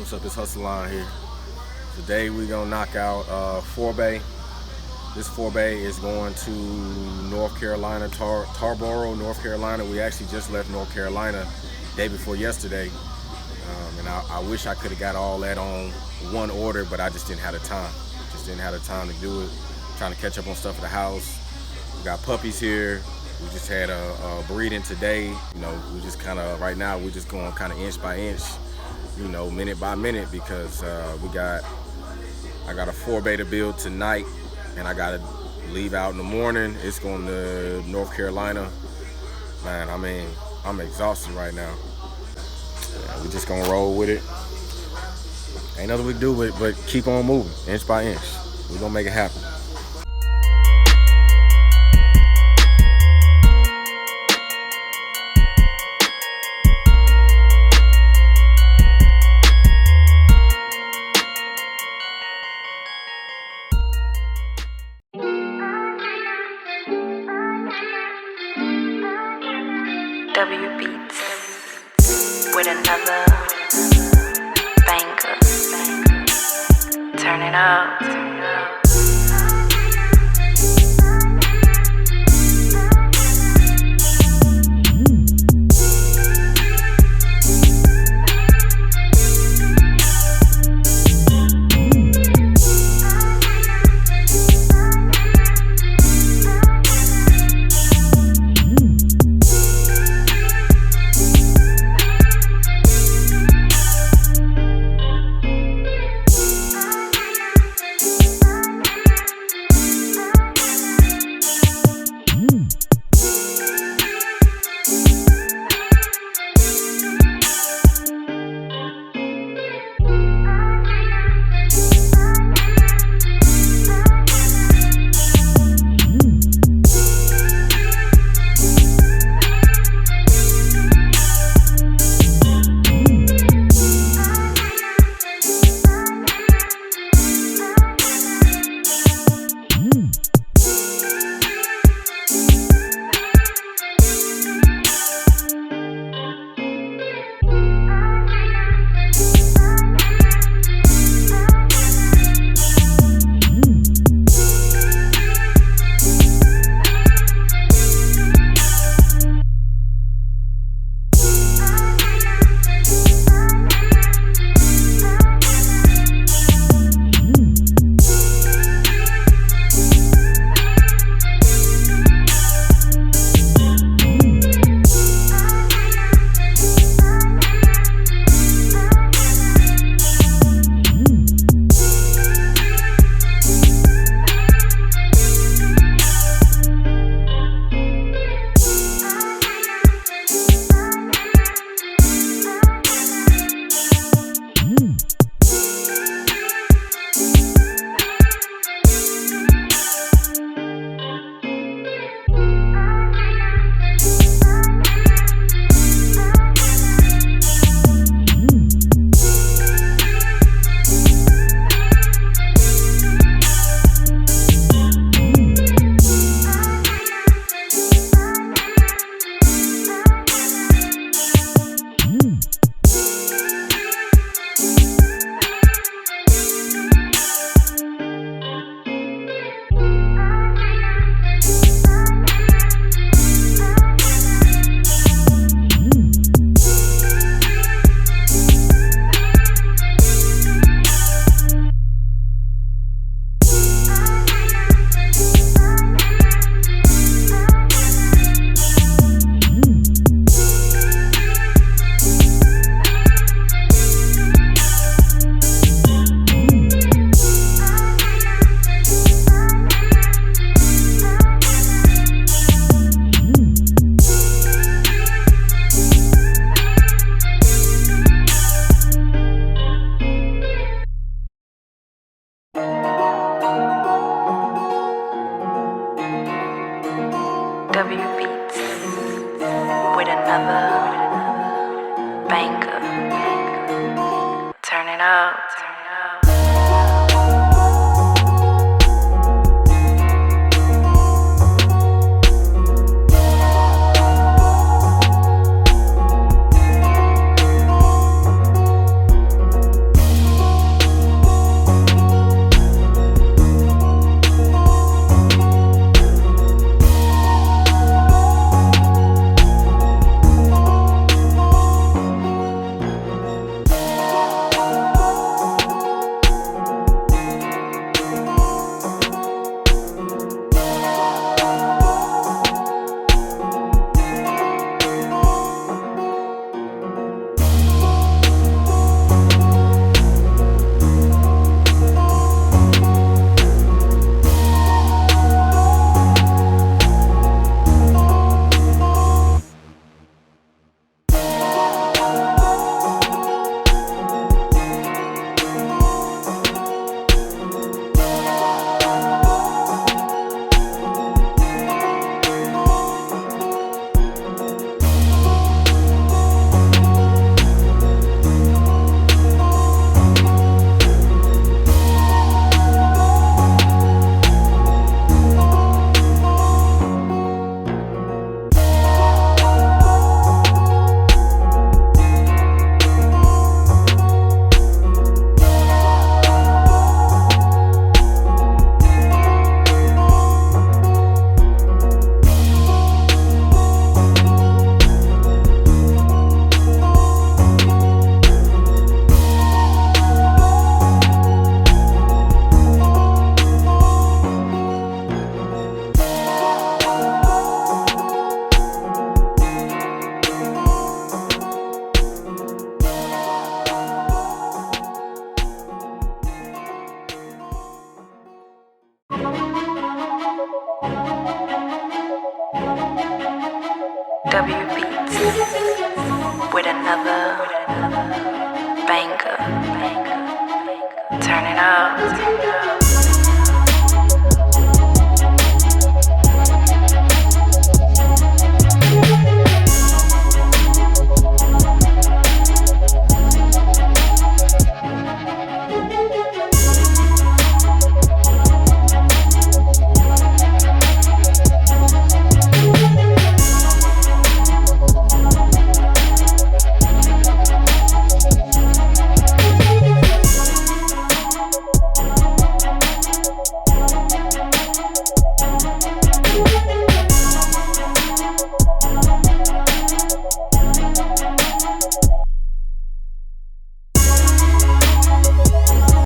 What's up? It's Hustle Line here. Today we gonna knock out 4-bay. This 4-bay is going to North Carolina, Torobaro, North Carolina. We actually just left North Carolina day before yesterday, and I wish I could have got all that on one order, but I just didn't have the time. Just didn't have the time to do it. Trying to catch up on stuff at the house. We got puppies here. We just had a breeding today. You know, we just kind of right now we're just going kind of inch by inch, you know, minute by minute, because I got a 4-bay to build tonight, and I gotta leave out in the morning. It's going to North Carolina. Man, I mean, I'm exhausted right now. Yeah, we just gonna roll with it. Ain't nothing we can do but keep on moving, inch by inch. We're gonna make it happen. W Beats with another banger. Turn it up. W Beats with another banger. Turn it up. out.